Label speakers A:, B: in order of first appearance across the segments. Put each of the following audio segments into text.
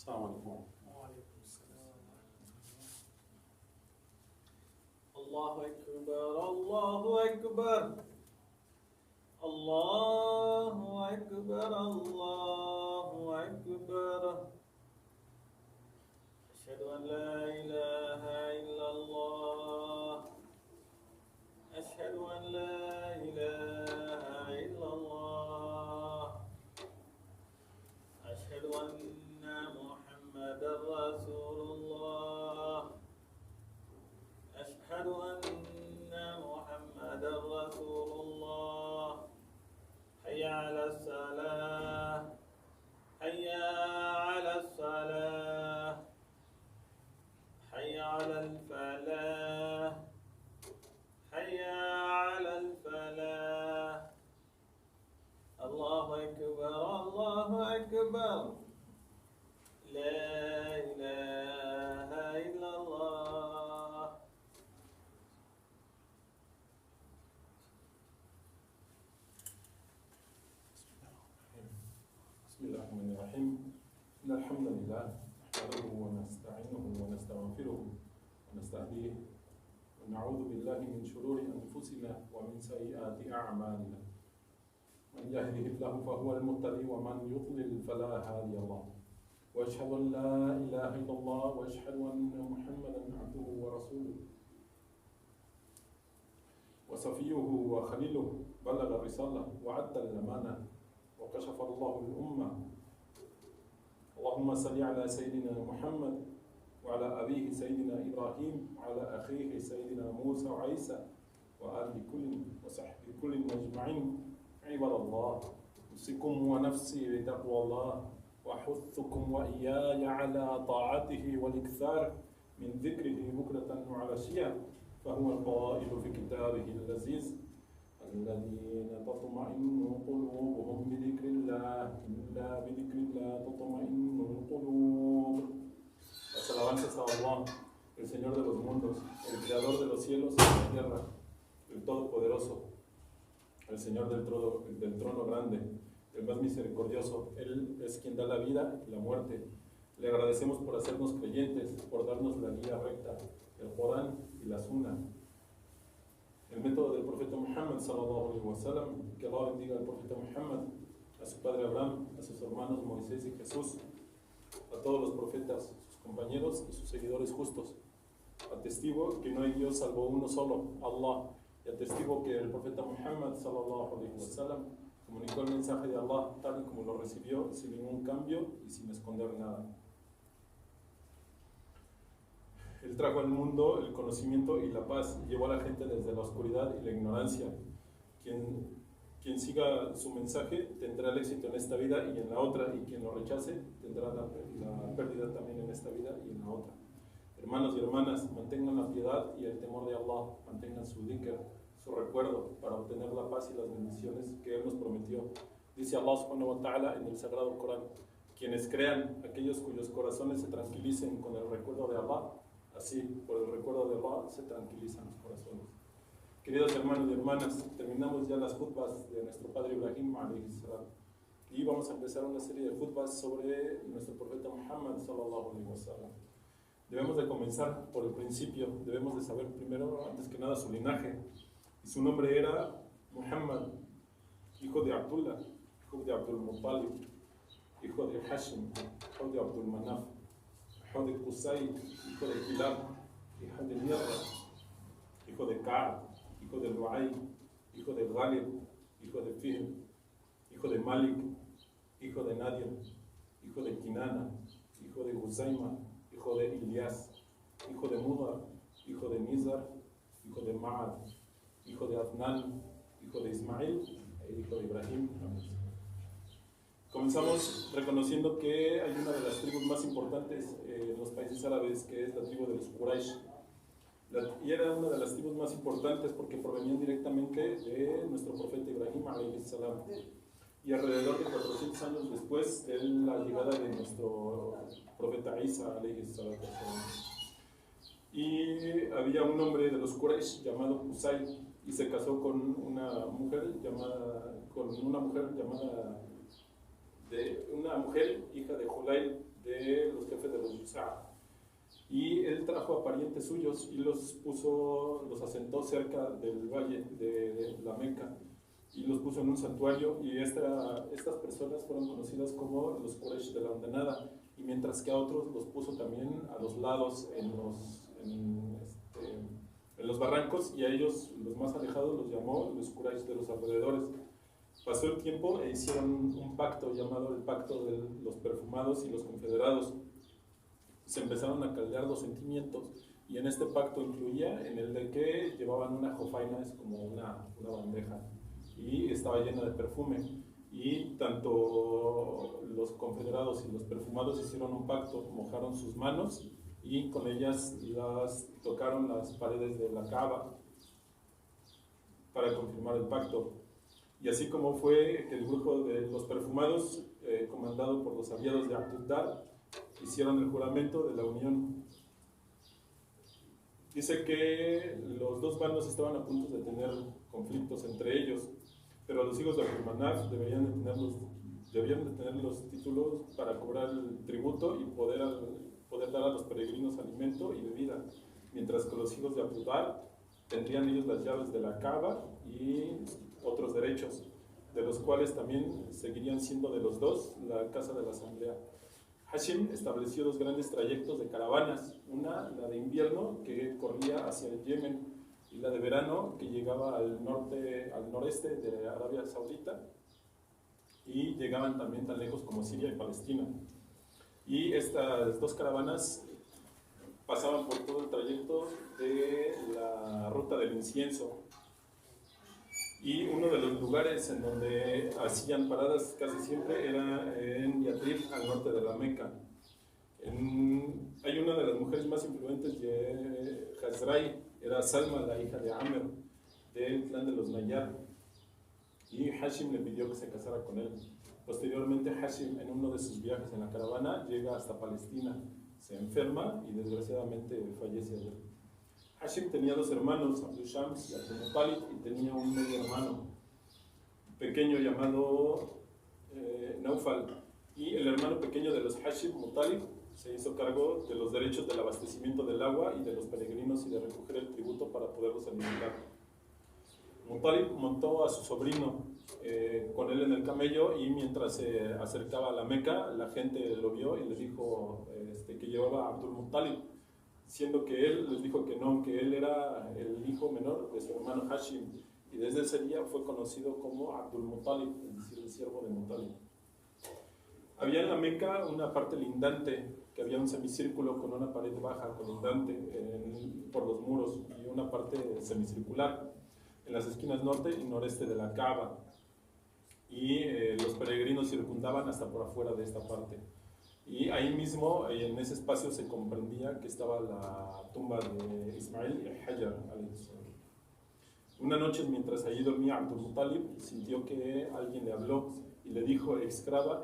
A: Salatul.
B: Allahu Akbar, Allahu Akbar, Allahu Akbar, Allahu Akbar. Ashhadu an la ilaha illallah. Ashhadu an la ilaha illallah. Ashhadu anna Muhammadar Rasulullah. أشهد أن محمدا رسول الله. حي على الصلاة، حي على الصلاة، حي على الفلاح، حي على الفلاح. الله أكبر، الله أكبر، لا إله إلا الله.
A: بسم الله الرحمن الرحيم. إن الحمد لله نحمده ونستعينه ونستغفره ونستهديه ونعوذ بالله من شرور أنفسنا ومن سيئات أعمالنا. من يهده الله فهو المهتدي ومن يضلل فلا هادي له. وأشهد أن لا إله إلا الله وأشهد أن محمدا عبده ورسوله وصفيه وخليله. بلغ الرسالة وأدى الأمانة وكشف الله الأمة. اللهم صل على سيدنا محمد وعلى أبيه سيدنا إبراهيم وعلى أخيه سيدنا موسى وعيسى وآل كل وصحب كل أجمعين. عباد الله، أوصيكم ونفسي بتقوى الله وأحثكم وإياي على طاعته والإكثار من ذكره بكرة وعشيا، فهو القائل في كتابه اللذيذ: الذين تطمئن قلوبهم بذكر الله، إلا بذكر الله تطمئن القلوب. Las alabanzas a Allah, el Señor de los mundos, el Creador de los cielos y de la tierra, el Todopoderoso, el Señor del trono grande, el más misericordioso. Él es quien da la vida y la muerte. Le agradecemos por hacernos creyentes, por darnos la guía recta, el Corán y la Sunna, el método del profeta Muhammad sallallahu alaihi wasallam. Que Allah bendiga al profeta Muhammad, a su padre Abraham, a sus hermanos Moisés y Jesús, a todos los profetas, sus compañeros y sus seguidores justos. Atestigo que no hay Dios salvo uno solo, Allah, y atestigo que el profeta Muhammad sallallahu alaihi wasallam comunicó el mensaje de Allah tal y como lo recibió, sin ningún cambio y sin esconder nada. Él trajo al mundo el conocimiento y la paz, y llevó a la gente desde la oscuridad y la ignorancia. Quien siga su mensaje tendrá el éxito en esta vida y en la otra, y quien lo rechace tendrá la pérdida también en esta vida y en la otra. Hermanos y hermanas, mantengan la piedad y el temor de Allah, mantengan su dhikr, su recuerdo, para obtener la paz y las bendiciones que Él nos prometió. Dice Allah subhanahu wa ta'ala en el Sagrado Corán: quienes crean, aquellos cuyos corazones se tranquilicen con el recuerdo de Allah, así, por el recuerdo de Allah, se tranquilizan los corazones. Queridos hermanos y hermanas, terminamos ya las khutbas de nuestro padre Ibrahim alayhi salam, y vamos a empezar una serie de khutbas sobre nuestro profeta Muhammad sallallahu alaihi wasallam. Debemos de comenzar por el principio, debemos de saber primero, antes que nada, su linaje. Y su nombre era Muhammad, hijo de Abdullah, hijo de Abdul Muttalib, hijo de Hashim, hijo de Abdul Manaf, hijo de Qusay, hijo de Kilab, hijo de Mierda, hijo de Qa'ada, hijo de Lu'ay, hijo de Ghalib, hijo de Fihr, hijo de Malik, hijo de Nadir, hijo de Kinana, hijo de Huzaima, hijo de Ilyas, hijo de Mudar, hijo de Nizar, hijo de Ma'ad, hijo de Adnan, hijo de Ismail e hijo de Ibrahim. Comenzamos reconociendo que hay una de las tribus más importantes en los países árabes, que es la tribu de los Quraysh. Y era una de las tribus más importantes porque provenían directamente de nuestro profeta Ibrahim alayhi salam. Y alrededor de 400 años después de la llegada de nuestro profeta Isa alayhi salam. Y había un hombre de los Quraysh llamado Qusay, y se casó con una mujer llamada de una mujer, hija de Julayl, de los jefes de los Yusá. Y él trajo a parientes suyos y los asentó cerca del valle de la Meca y los puso en un santuario, y estas personas fueron conocidas como los Quraysh de la Ordenada, y mientras que a otros los puso también a los lados en los barrancos, y a ellos, los más alejados, los llamó los Quraysh de los alrededores. Pasó el tiempo e hicieron un pacto llamado el Pacto de los Perfumados y los Confederados. Se empezaron a caldear los sentimientos, y en este pacto incluía en el de que llevaban una jofaina, es como una bandeja, y estaba llena de perfume, y tanto los confederados y los perfumados hicieron un pacto, mojaron sus manos y con ellas tocaron las paredes de la Qa'ada para confirmar el pacto. Y así como fue que el grupo de los perfumados, comandado por los aliados de Abdul, hicieron el juramento de la unión. Dice que los dos bandos estaban a punto de tener conflictos entre ellos, pero los hijos de Abdul debían de tener los títulos para cobrar el tributo y poder dar a los peregrinos alimento y bebida, mientras que los hijos de Abdul tendrían ellos las llaves de la Qa'ada y otros derechos, de los cuales también seguirían siendo de los dos la casa de la asamblea. Hashim estableció dos grandes trayectos de caravanas, una, la de invierno, que corría hacia el Yemen, y la de verano, que llegaba al noreste de Arabia Saudita, y llegaban también tan lejos como Siria y Palestina. Y estas dos caravanas pasaban por todo el trayecto de la ruta del incienso, y uno de los lugares en donde hacían paradas casi siempre era en Yatrib, al norte de la Meca. Hay una de las mujeres más influentes de Hazrai, era Salma, la hija de Amr, del clan de los Nayyar, y Hashim le pidió que se casara con él. Posteriormente Hashim, en uno de sus viajes en la caravana, llega hasta Palestina, se enferma y desgraciadamente fallece allá. Hashim tenía dos hermanos, Abdul Shams y Abdul Muttalib, y tenía un medio hermano pequeño llamado Naufal, y el hermano pequeño de los Hashim, Muttalib, se hizo cargo de los derechos del abastecimiento del agua y de los peregrinos y de recoger el tributo para poderlos alimentar. Muttalib montó a su sobrino con él en el camello, y mientras se acercaba a la Meca, la gente lo vio y les dijo que llevaba a Abdul Muttalib, siendo que él les dijo que no, que él era el hijo menor de su hermano Hashim, y desde ese día fue conocido como Abdul Muttalib, es decir, el siervo de Muttalib. Había en la Meca una parte lindante, que había un semicírculo con una pared baja colindante por los muros, y una parte semicircular en las esquinas norte y noreste de la Qa'ada, y los peregrinos circundaban hasta por afuera de esta parte. Y ahí mismo, en ese espacio, se comprendía que estaba la tumba de Ismael y Hajar. Una noche, mientras allí dormía Abdul Muttalib, sintió que alguien le habló y le dijo: excava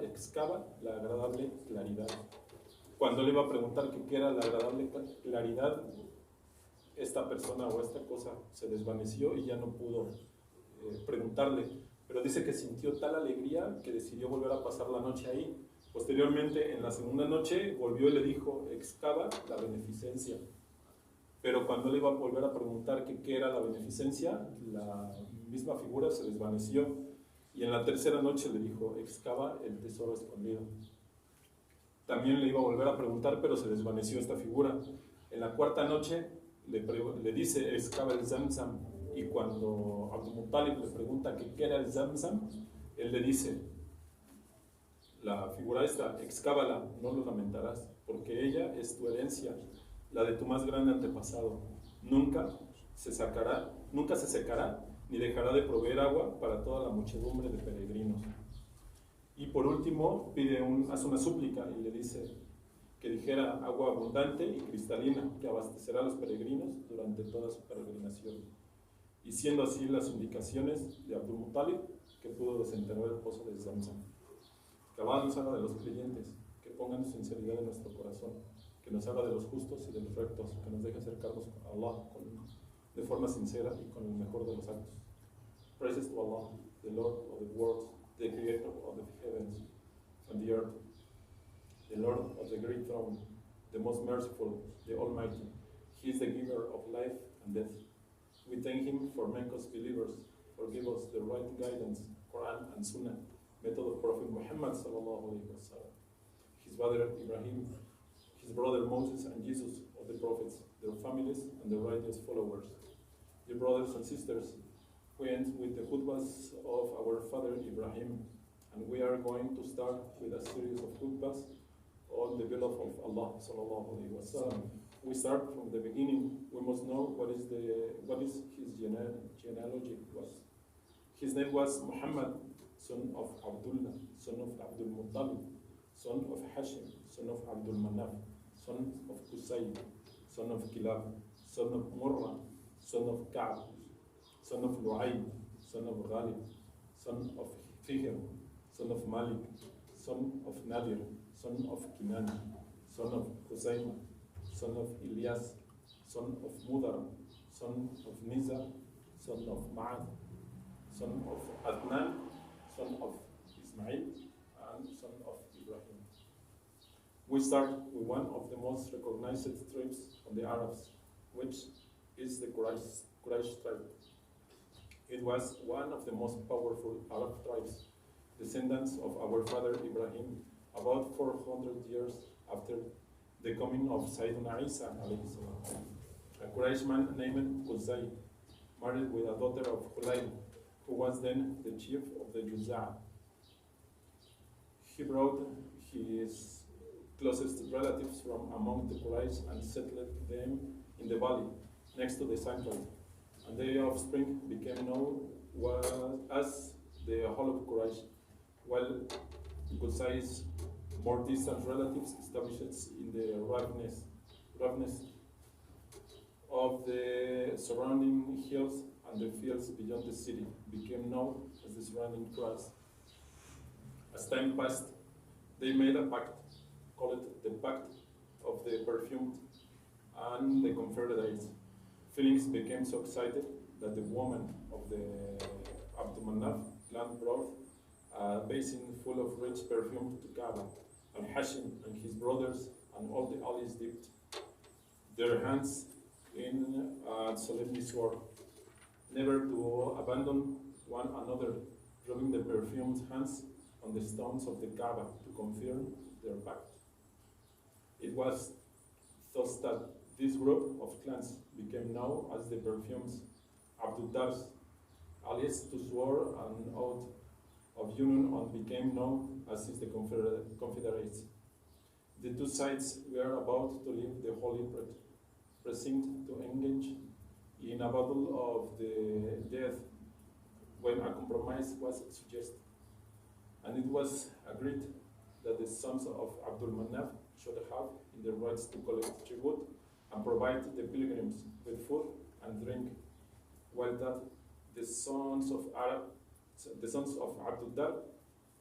A: la agradable claridad. Cuando le iba a preguntar qué era la agradable claridad, esta persona o esta cosa se desvaneció y ya no pudo preguntarle, pero dice que sintió tal alegría que decidió volver a pasar la noche ahí. Posteriormente, en la segunda noche, volvió y le dijo: excava la beneficencia. Pero cuando le iba a volver a preguntar qué era la beneficencia, la misma figura se desvaneció. Y en la tercera noche le dijo: excava el tesoro escondido. También le iba a volver a preguntar, pero se desvaneció esta figura. En la cuarta noche le dice: excava el Zamzam. Y cuando Abdul Muttalib le pregunta qué era el Zamzam, él le dice: la figura esta, excávala, no lo lamentarás, porque ella es tu herencia, la de tu más grande antepasado. Nunca se secará, ni dejará de proveer agua para toda la muchedumbre de peregrinos. Y por último, hace una súplica y le dice que dijera: agua abundante y cristalina, que abastecerá a los peregrinos durante toda su peregrinación. Y siendo así las indicaciones de Abdul Muttalib, que pudo desenterrar el pozo de Zamzam. Que Allah nos haga de los creyentes, que pongan sinceridad en nuestro corazón, que nos haga de los justos y de los rectos, que nos deje acercarnos a Allah de forma sincera y con el mejor de los actos. Praises to Allah, the Lord of the worlds, the Creator of the heavens, and the earth, the Lord of the great throne, the most merciful, the Almighty. He is the giver of life and death. We thank Him for making us believers, forgive us the right guidance, Quran and Sunnah, method of Prophet Muhammad sallallahu alaihi wasallam, his brother Ibrahim, his brother Moses and Jesus of the prophets, their families and their righteous followers. Dear brothers and sisters, we end with the khutbahs of our father Ibrahim, and we are going to start with a series of khutbahs on the behalf of Allah sallallahu alaihi wasallam. We start from the beginning. We must know what is his genealogy was. His name was Muhammad, son of Abdullah, son of Abdul Muttalib, son of Hashim, son of Abdul Manaf, son of Qusay, son of Kilab, son of Murrah, son of Ka'ab, son of Lu'ay, son of Ghalib, son of Fihr, son of Malik, son of Nadir, son of Kinan, son of Husayma, son of Ilyas, son of Mudar, son of Niza, son of Ma'ad, son of Adnan, son of Ismail, and son of Ibrahim. We start with one of the most recognized tribes of the Arabs, which is the Quraysh tribe. It was one of the most powerful Arab tribes, descendants of our father Ibrahim, about 400 years after the coming of Sayyidina Isa alayhi salam. A Quraysh man named Quzay married with a daughter of Hulayl, who was then the chief of the Juza'a. He brought his closest relatives from among the Quraysh and settled them in the valley next to the sanctuary, and their offspring became known as the whole of Quraysh, while Qusay's more distant relatives established in the roughness of the surrounding hills and the fields beyond the city became known as the surrounding tribes. As time passed, they made a pact, called the Pact of the Perfumed and the Confederates. Feelings became so excited that the woman of the Abdul Manaf clan brought a basin full of rich perfume to Qa'ada, and Hashim and his brothers and all the allies dipped their hands in a solemn sword, never to abandon one another, rubbing the perfumed hands on the stones of the Kaaba to confirm their pact. It was thus that this group of clans became known as the Perfumes Abduddars, alias to swear an oath of union, and became known as the Confederates. The two sides were about to leave the holy precinct to engage in a battle of the death when a compromise was suggested, and it was agreed that the sons of Abdul Manaf should have in the rights to collect tribute and provide the pilgrims with food and drink, while that the sons of Abdul Dar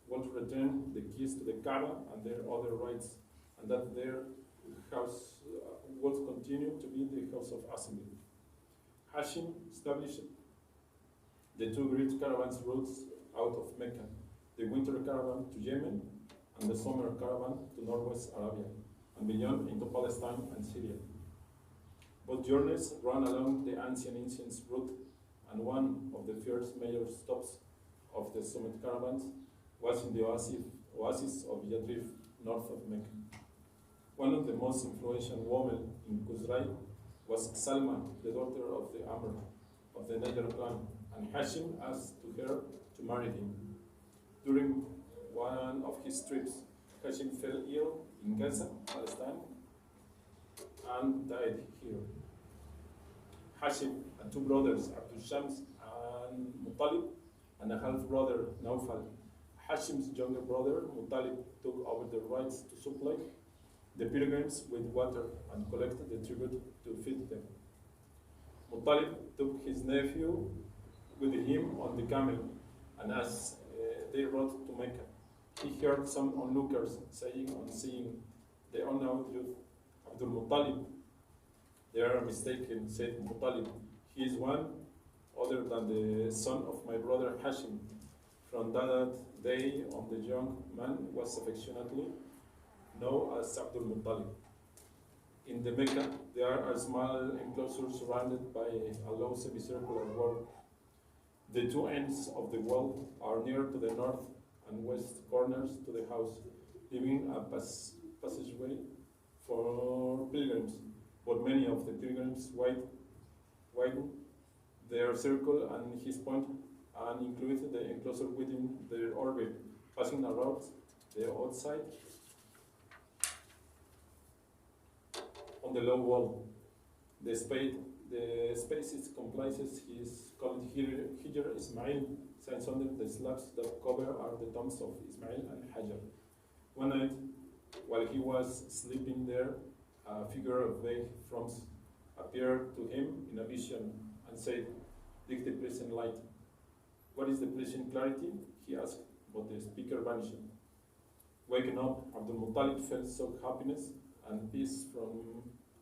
A: would return the keys to the Kaaba and their other rights, and that their house would continue to be the house of assembly. Hashim established the two great caravans routes out of Mecca, the winter caravan to Yemen and the summer caravan to northwest Arabia, and beyond into Palestine and Syria. Both journeys ran along the ancient route, and one of the first major stops of the summit caravans was in the oasis of Yathrib, north of Mecca. One of the most influential women in Qusray was Salma, the daughter of the Amr of the Nadir clan, and Hashim asked her to marry him. During one of his trips, Hashim fell ill in Gaza, Palestine, and died here. Hashim and two brothers, Abdul Shams and Muttalib, and a half-brother, Naufal. Hashim's younger brother, Muttalib, took over the rights to supply the pilgrims with water and collected the tribute to feed them. Muttalib took his nephew with him on the camel, and as they rode to Mecca, he heard some onlookers saying on seeing the unknown youth, Abdul Muttalib. They are mistaken, said Muttalib. He is one other than the son of my brother Hashim, From that day on, the young man was affectionately known as Abdul Muttalib. In the Mecca, there are small enclosures surrounded by a low semicircular wall. The two ends of the wall are near to the north and west corners to the house, leaving a passageway for pilgrims. But many of the pilgrims widen their circle and his point and include the enclosure within their orbit, passing around the outside on the low wall. The space it comprises is called Hijr Ismail, signs under the slabs that cover are the tombs of Ismail and Hajar. One night, while he was sleeping there, a figure of vague forms appeared to him in a vision and said, "Take the present light." "What is the present clarity?" he asked, but the speaker vanished. Waking up, Abdul Muttalib felt such happiness and peace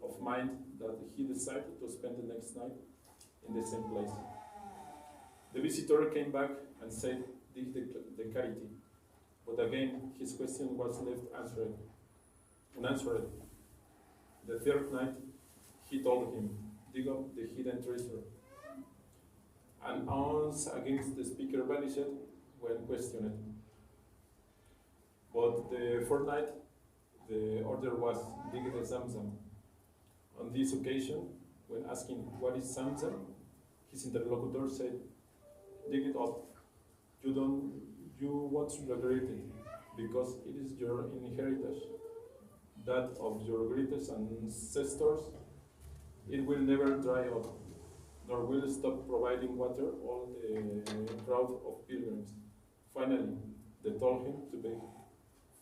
A: of mind that he decided to spend the next night in the same place. The visitor came back and said, "Dig the clarity." But again, his question was left unanswered. The third night, he told him, "Dig up the hidden treasure." And once again the speaker vanished when questioned. But the fourth night, the order was, "Dig the Zamzam." On this occasion, when asking, "What is Zamzam?" his interlocutor said, "Dig it up. You won't regret it, because it is your inheritance, that of your greatest ancestors. It will never dry up, nor will stop providing water all the crowd of pilgrims." Finally, they told him to beg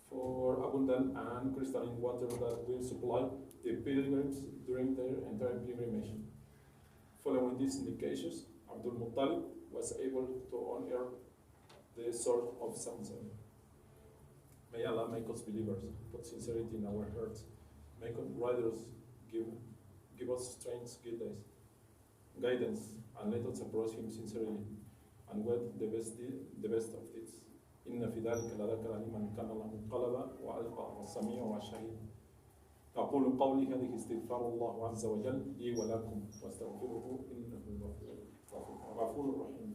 A: for abundant and crystalline water that will supply the pilgrims during their entire pilgrimage. Following these indications, Abdul Muttalib was able to unearth the sword of Zamzam. May Allah make us believers, put sincerity in our hearts, make us riders, give us strength, guidance, and let us approach Him sincerely, and with the best of deeds. إن في ذلك لذكرى لمن كان له قلب وألقى السميع والشهيد. أقول قولي هذه استغفار الله عز وجل لي ولكم واستغفروه إنه غفور رحيم.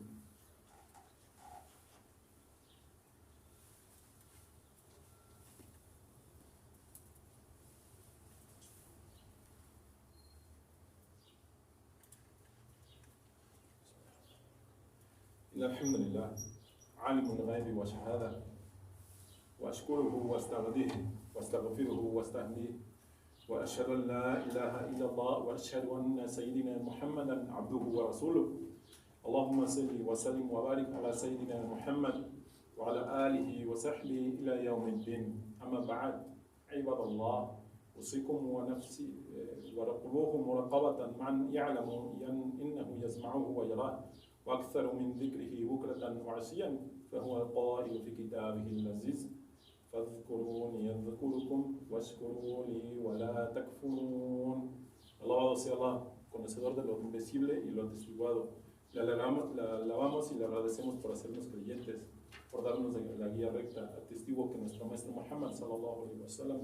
A: الحمد لله عالم الغيب وشهادة، وأشكره واستغفره واستهديه، وأشهد أن لا إله إلا الله، وأشهد أن سيدنا محمدا عبده ورسوله. اللهم صل وسلم وبارك على سيدنا محمد وعلى آله وصحبه إلى يوم الدين. أما بعد، عباد الله، أوصيكم ونفسي وراقبوه مراقبة من يعلم إنه يسمعه ويراه، وأكثر من ذكره بكرة وعشيا، فهو القائل في كتابه العزيز: فاذكروني أذكركم واشكروا لي ولا تكفرون. Alabado sea Allah, conocedor de lo invisible y lo atestiguado. Le alabamos y le agradecemos por hacernos creyentes, por darnos la guía recta. Atestiguo que nuestro maestro Muhammad sallallahu alaihi wasallam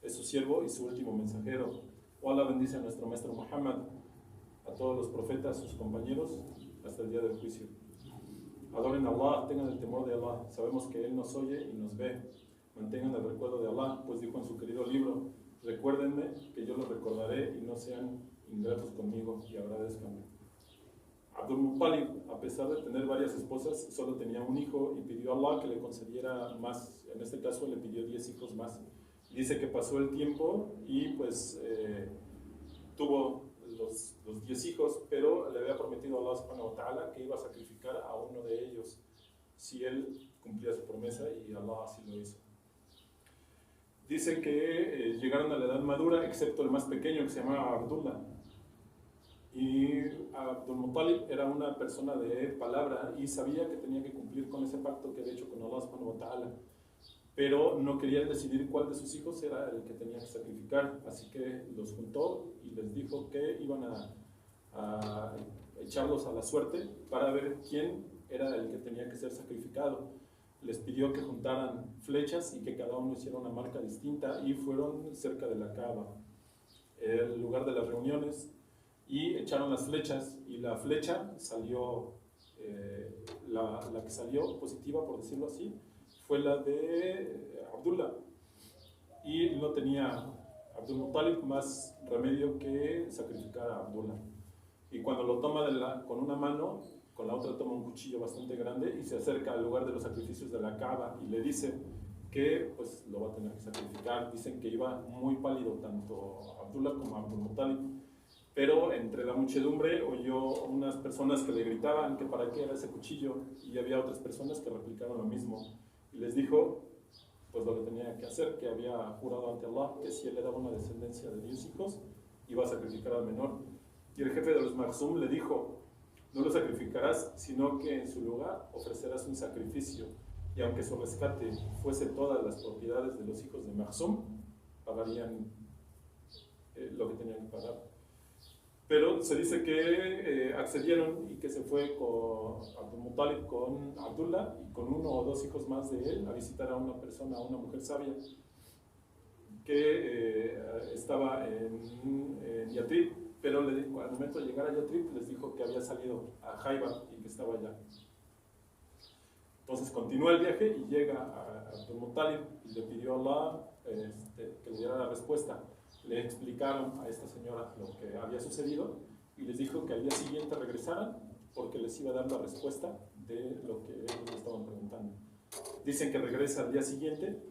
A: es su siervo y su último mensajero. O Allah bendice a nuestro maestro Muhammad, a todos los profetas, sus compañeros, hasta el día del juicio. Adoren a Allah, tengan el temor de Allah. Sabemos que Él nos oye y nos ve. Mantengan el recuerdo de Allah, pues dijo en su querido libro: recuérdenme que yo los recordaré y no sean ingratos conmigo y agradezcanme. Abdul Muttalib, a pesar de tener varias esposas, solo tenía un hijo y pidió a Allah que le concediera más. En este caso le pidió 10 hijos más. Dice que pasó el tiempo y pues tuvo los 10 hijos, pero le había prometido a Allah subhanahu wa ta'ala que iba a sacrificar a uno de ellos si él cumplía su promesa, y Allah así lo hizo. Dice que llegaron a la edad madura, excepto el más pequeño, que se llamaba Abdullah. Y Abdul Muttalib era una persona de palabra y sabía que tenía que cumplir con ese pacto que había hecho con Allah subhanahu wa ta'ala, pero no quería decidir cuál de sus hijos era el que tenía que sacrificar, así que los juntó y les dijo que iban a echarlos a la suerte para ver quién era el que tenía que ser sacrificado. Les pidió que juntaran flechas y que cada uno hiciera una marca distinta y fueron cerca de la Qa'ada, el lugar de las reuniones, y echaron las flechas y la flecha salió, la que salió positiva, por decirlo así, fue la de Abdullah, y no tenía Abdul Muttalib más remedio que sacrificar a Abdullah. Y cuando lo toma con una mano, con la otra toma un cuchillo bastante grande y se acerca al lugar de los sacrificios de la Qa'ada y le dice que pues lo va a tener que sacrificar. Dicen que iba muy pálido tanto Abdullah como Abdul Muttalib, pero entre la muchedumbre oyó unas personas que le gritaban que para qué era ese cuchillo, y había otras personas que replicaron lo mismo, y les dijo pues lo que tenía que hacer, que había jurado ante Allah que si él le daba una descendencia de 10 hijos iba a sacrificar al menor. Y el jefe de los Makhzum le dijo: no lo sacrificarás, sino que en su lugar ofrecerás un sacrificio, y aunque su rescate fuese todas las propiedades de los hijos de Makhzum, pagarían lo que tenían que pagar. Pero se dice que accedieron y que se fue con Abdul Muttalib, con Abdullah y con uno o dos hijos más de él a visitar a una persona, a una mujer sabia que estaba en Yatrib, pero al momento de llegar a Yatrib les dijo que había salido a Jaiba y que estaba allá. Entonces continúa el viaje y llega a Abdul Muttalib y le pidió a Allah que le diera la respuesta. Le explicaron a esta señora lo que había sucedido y les dijo que al día siguiente regresaran porque les iba a dar la respuesta de lo que ellos le estaban preguntando. Dicen que regresa al día siguiente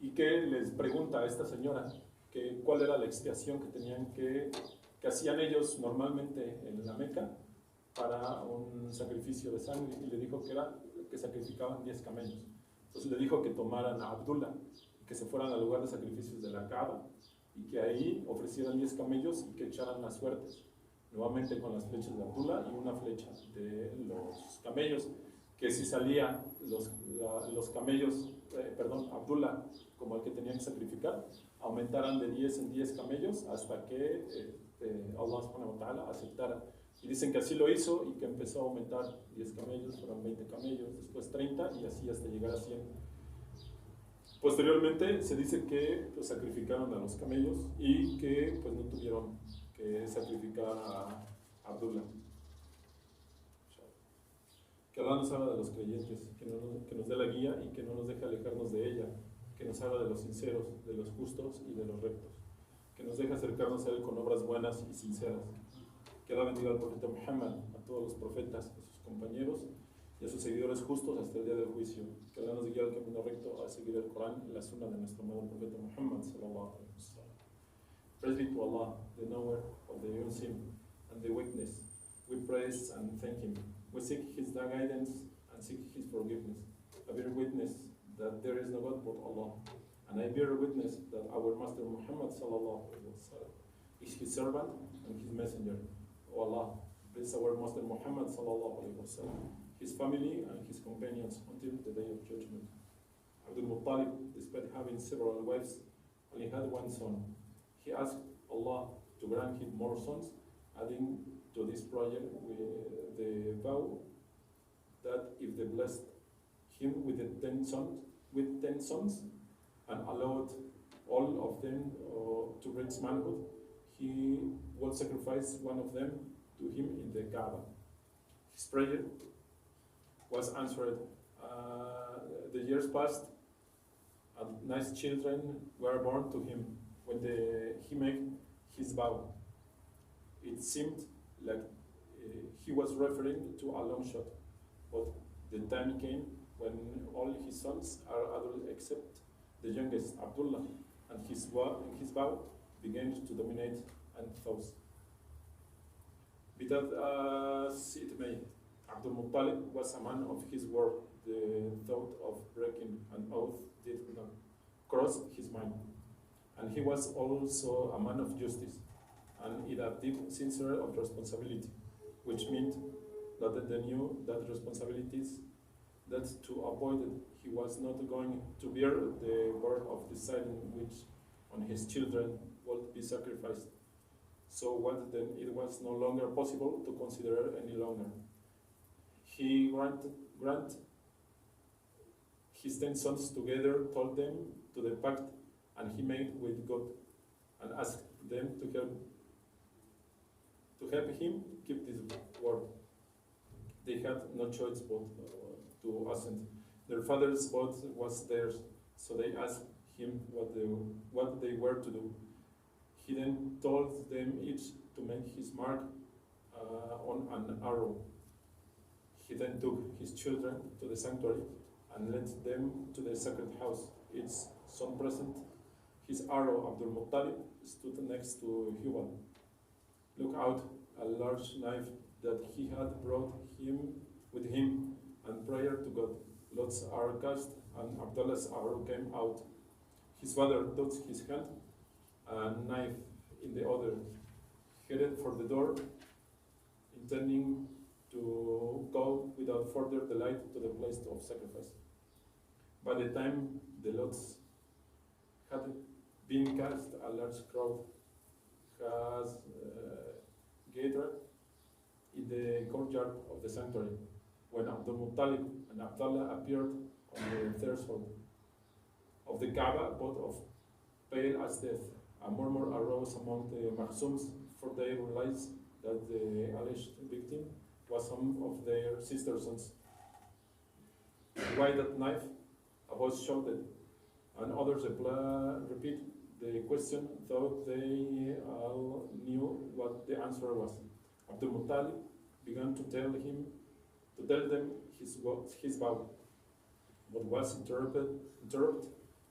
A: y que les pregunta a esta señora que cuál era la expiación que tenían que hacían ellos normalmente en la Meca para un sacrificio de sangre, y le dijo que era que sacrificaban 10 camellos. Entonces le dijo que tomaran a Abdullah, que se fueran al lugar de sacrificios de la Qa'ada y que ahí ofrecieran 10 camellos y que echaran las suertes, nuevamente con las flechas de Abdullah y una flecha de los camellos, que si salían los camellos, Abdullah como el que tenían que sacrificar, aumentaran de 10 en 10 camellos hasta que Allah subhanahu wa ta'ala aceptara. Y dicen que así lo hizo y que empezó a aumentar 10 camellos, fueron 20 camellos, después 30 y así hasta llegar a 100. Posteriormente se dice que pues, sacrificaron a los camellos y que pues, no tuvieron que sacrificar a Abdullah. Que Allah nos haga de los creyentes, que nos dé la guía y que no nos deje alejarnos de ella, que nos haga de los sinceros, de los justos y de los rectos, que nos deje acercarnos a Él con obras buenas y sinceras. Que Allah bendiga al profeta Muhammad, a todos los profetas, a sus compañeros y a sus seguidores justos hasta el día del juicio. Que Allah nos guíe al camino recto a seguir el Corán y la Sunna de nuestro amado profeta Muhammad sallallahu alaihi wasallam. Praise be to Allah, the knower of the unseen and the witness. We praise and thank Him. We seek His guidance and seek His forgiveness. I bear witness that there is no God but Allah, and I bear witness that our Master Muhammad sallallahu alaihi wasallam is His servant and His messenger. O Allah, bless our Master Muhammad sallallahu alaihi wasallam, his family and his companions until the day of judgment. Abdul Muttalib, despite having several wives, only had one son. He asked Allah to grant him more sons, adding to this prayer with the vow that if they blessed him with 10 sons, and allowed all of them to reach manhood, he will sacrifice one of them to him in the Qa'ada. His prayer was answered. The years passed, and nice children were born to him when he made his vow. It seemed like he was referring to a long shot, but the time came when all his sons are adults except the youngest, Abdullah, and his vow began to dominate and thoughts. Be that as it may, Abdul Muttalib was a man of his word. The thought of breaking an oath did not cross his mind. And he was also a man of justice, and in a deep sense of responsibility, which meant that they knew that responsibilities that to avoid it, he was not going to bear the burden of deciding which on his children would be sacrificed. So what then it was no longer possible to consider any longer. He grant his 10 sons together, told them to the pact, and he made with God, and asked them to help him keep this word. They had no choice but to assent. Their father's vote was theirs, so they asked him what they were to do. He then told them each to make his mark on an arrow. He then took his children to the sanctuary and led them to the sacred house. Each son present his arrow. Abdul Muttalib stood next to Hubal. Look out, a large knife that he had brought with him, and prayer to God. Lots are cast, and Abdullah's arrow came out. His father took his hand, a knife in the other, headed for the door, intending to go without further delay to the place of sacrifice. By the time the lots had been cast, a large crowd has gathered in the courtyard of the sanctuary. When Abdul Muttalib and Abdullah appeared on the threshold of the Kaaba, both of pale as death, a murmur arose among the Makhzums, for they realized that the alleged victim was some of their sister sons. Why that knife? A voice shouted, and others repeat the question, though they all knew what the answer was. Abdul Muttalib began to tell them his vow, but was interrupted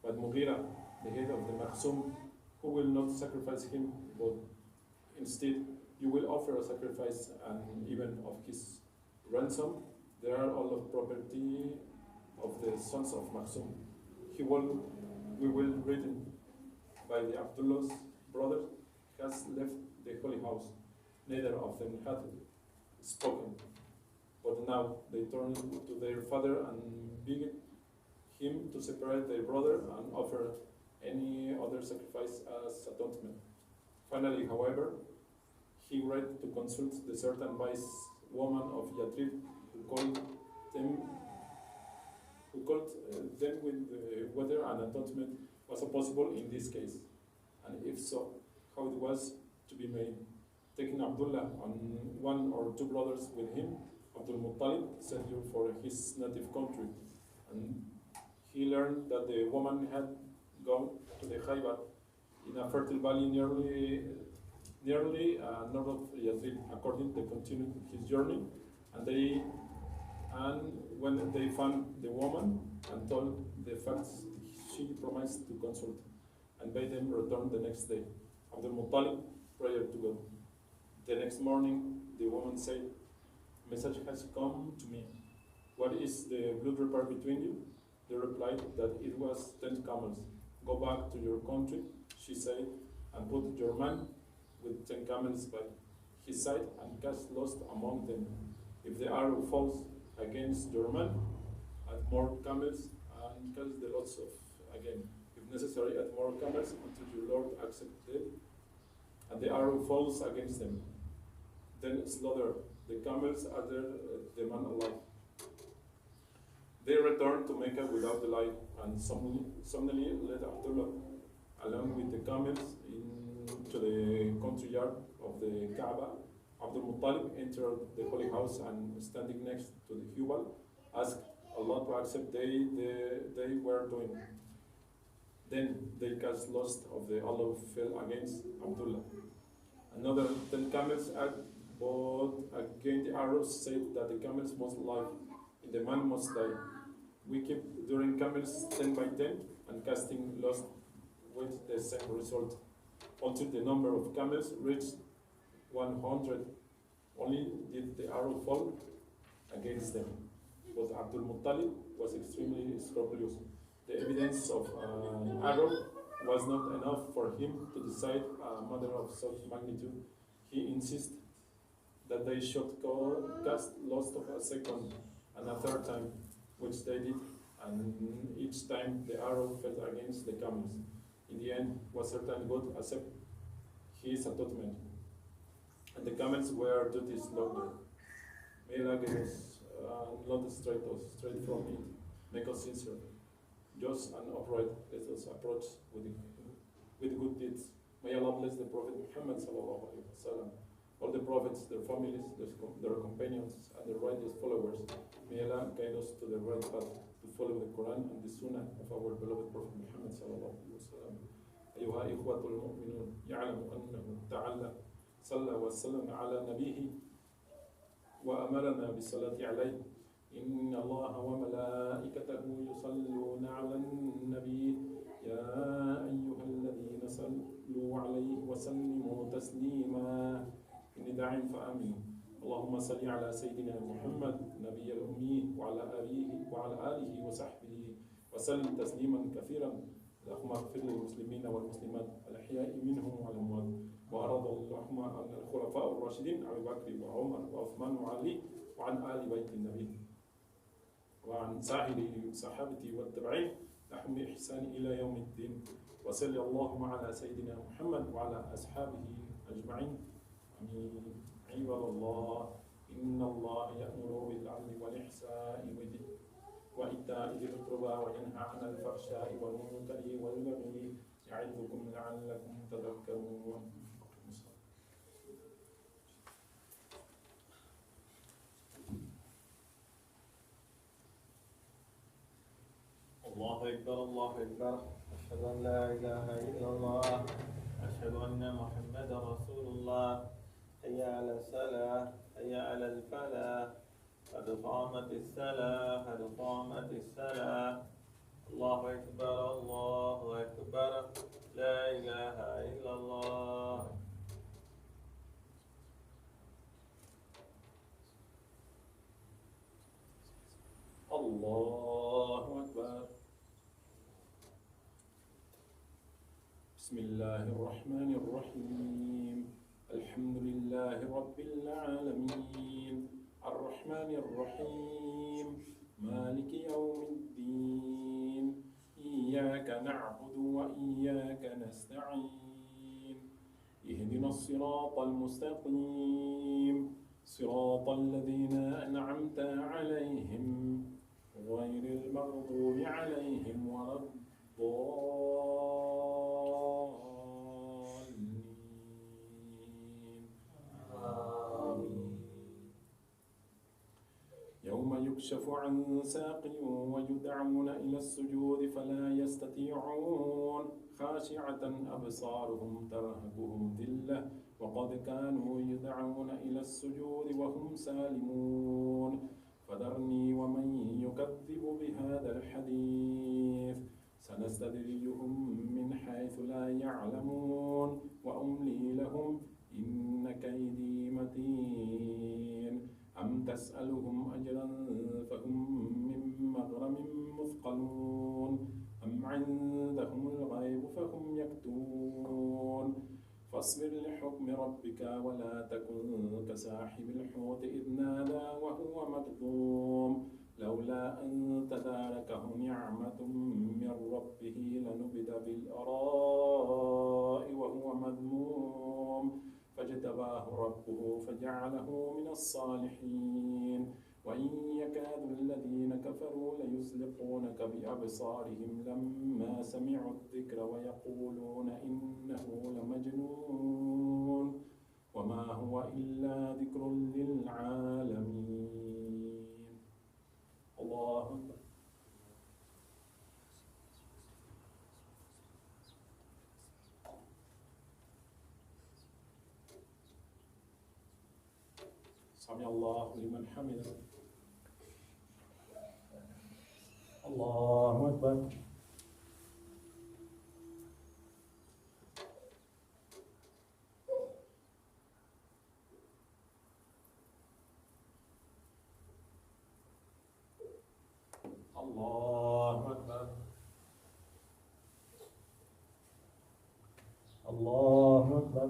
A: by Mughira, the head of the Makhzum, who will not sacrifice him, but instead you will offer a sacrifice, and even of his ransom. They are all of property of the sons of Makhzum. We will written by the Abdullah's brother, has left the holy house. Neither of them had spoken. But now they turned to their father and begged him to separate their brother and offer any other sacrifice as atonement. Finally, however, he read to consult the certain wise woman of Yathrib who called them with whether an atonement was possible in this case, and if so, how it was to be made. Taking Abdullah and one or two brothers with him, Abdul Muttalib set you for his native country, and he learned that the woman had gone to the Khaybar in a fertile valley nearly north of Yathrib. According, they continued his journey, and when they found the woman and told the facts, she promised to consult and bade them return the next day. Abdul Muttalib prayed to God. The next morning, the woman said, "Message has come to me. What is the blood report between you?" They replied that it was 10 camels. "Go back to your country," she said, "and put your man with 10 camels by his side and cast lost among them. If the arrow falls against your man, add more camels and cast the lots of again. If necessary, add more camels until your Lord accepts them, and the arrow falls against them. Then slaughter the camels after the man alive." They returned to Mecca without delay, and solemnly led Abdullah along with the camels into the country yard of the Kaaba. Abdul Muttalib entered the holy house and, standing next to the Hubal, asked Allah to accept they were doing. Then they cast lost of the Allah fell against Abdullah. Another 10 camels added, but again the arrows said that the camels must live, and the man must die. We kept during camels 10 by 10 and casting lost with the same result, until the number of camels reached 100. Only did the arrow fall against them. But Abdul Muttalib was extremely scrupulous. The evidence of an arrow was not enough for him to decide a matter of such magnitude. He insisted that they should cast lost of a second and a third time, which they did, and each time the arrow fell against the camels. In the end, was certain God accept his atonement, and the camels were duty slaughtered. May Allah give us not straight from it. Make us sincere, just and upright. Let us approach with good deeds. May Allah bless the Prophet Muhammad sallallahu alaihi wasallam, all the prophets, their families, their companions, and their righteous followers. May Allah guide us to the right path to follow the Quran and the Sunnah of our beloved Prophet Muhammad sallallahu alaihi wasallam. أيها إخوة المؤمنون يعلم أنه تعالى صلى وسلم على نبيه وأمرنا بالصلاة عليه. إن الله وملائكته يصلون على النبي يا أيها الذين صلوا عليه وسلموا تسليما. إني داع فآمنوا. اللهم صل على سيدنا محمد النبي الأمي وعلى آله وصحبه وسلم تسليما كثيرا. اللهم اغفر للمسلمين والمسلمات الأحياء منهم والأموات، وأرض اللهم عن الخلفاء الراشدين أبي بكر وعمر وعثمان وعلي، وعن آل بيت النبي، وعن سائر صحابته والتابعين لهم بإحسان إلى يوم الدين. وصلى اللهم على سيدنا محمد وعلى أصحابه أجمعين. آمين. عباد الله، إن الله يأمر بالعدل والإحسان وإيتاء ذي القربى وينهى عن الفحشاء والمنكر والبغي يعظكم لعلكم تذكرون.
B: الله أكبر الله أكبر. أشهد أن لا إله إلا الله. أشهد أن محمدا رسول الله. حي على الصلاة حي على الفلاح. قد قامت الصلاة قد قامت الصلاة. الله أكبر الله أكبر. لا إله إلا الله.
A: الله أكبر. بسم الله الرحمن الرحيم. الحمد لله رب العالمين الرحمن الرحيم مالك يوم الدين. إياك نعبد وإياك نستعين. اهدنا الصراط المستقيم صراط الذين أنعمت عليهم غير المغضوب عليهم ولا الضالين. آمين. يوم يكشف عن ساق ويدعون إلى السجود فلا يستطيعون خاشعة أبصارهم ترهقهم ذلة وقد كانوا يدعون إلى السجود وهم سالمون. فذرني ومن يكذب بهذا الحديث سنستدرجهم من حيث لا يعلمون وأملي لهم إن كيدي متين. أم تسألهم أجرا فهم من مغرم مثقلون أم عندهم الغيب فهم يكتبون. فاصبر لحكم ربك ولا تكن كصاحب الحوت إذ نادى وهو مكظوم لولا أن تداركه نعمة من ربه لنبذ بالأراء وهو مذموم فاجتباه ربه فجعله من الصالحين. وإن يكاد الذين كفروا ليزلقونك بأبصارهم لما سمعوا الذكر ويقولون إنه لمجنون وما هو إلا ذكر للعالمين. الله أكبر. سمع الله لمن حمده. الله أكبر. الله أكبر. الله أكبر.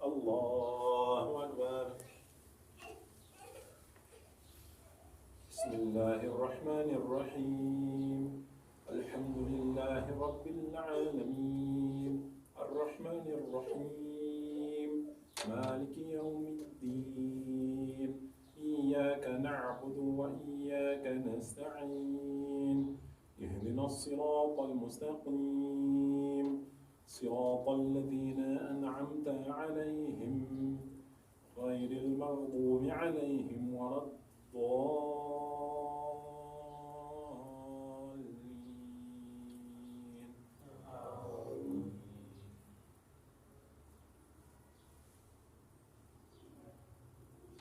A: الله أكبر. بسم الله الرحمن الرحيم الحمد لله رب العالمين الرحمن الرحيم مالك يوم الدين إياك نعبد وإياك نستعين اهدنا الصراط المستقيم صراط الذين أنعمت عليهم غير المغضوب عليهم ولا الضالين آمين.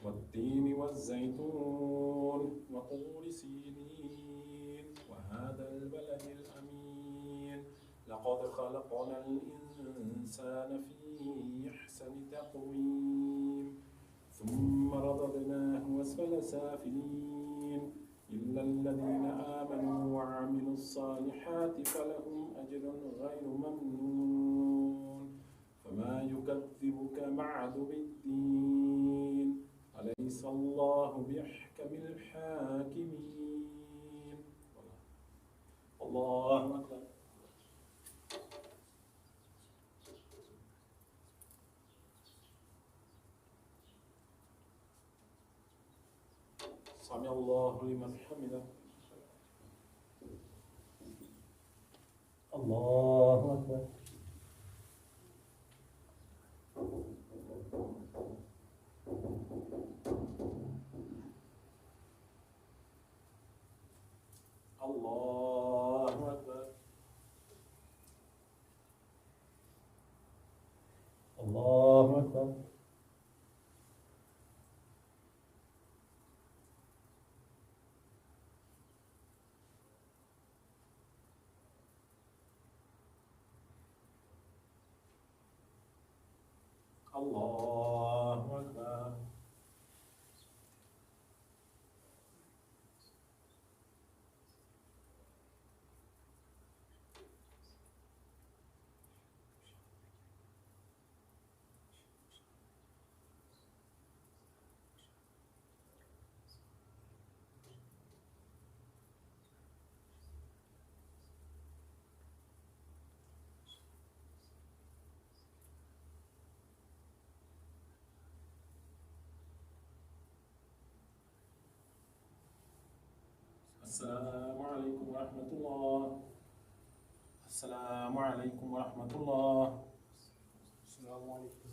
A: والتين والزيتون وطور سينين وهذا البلد الأمين لقد خلقنا الإنسان في أحسن تقويم ثم رددناه أسفل سافلين إلا الذين آمنوا وعملوا الصالحات فلهم أجر غير ممنون فما يكذبك بعد بالدين أليس الله بأحكم الحاكمين الله أكبر سمع الله لمن حمده
C: الله أكبر
A: الله أكبر
C: الله أكبر
A: الله أكبر السلام عليكم ورحمة الله السلام عليكم ورحمة الله
C: السلام عليكم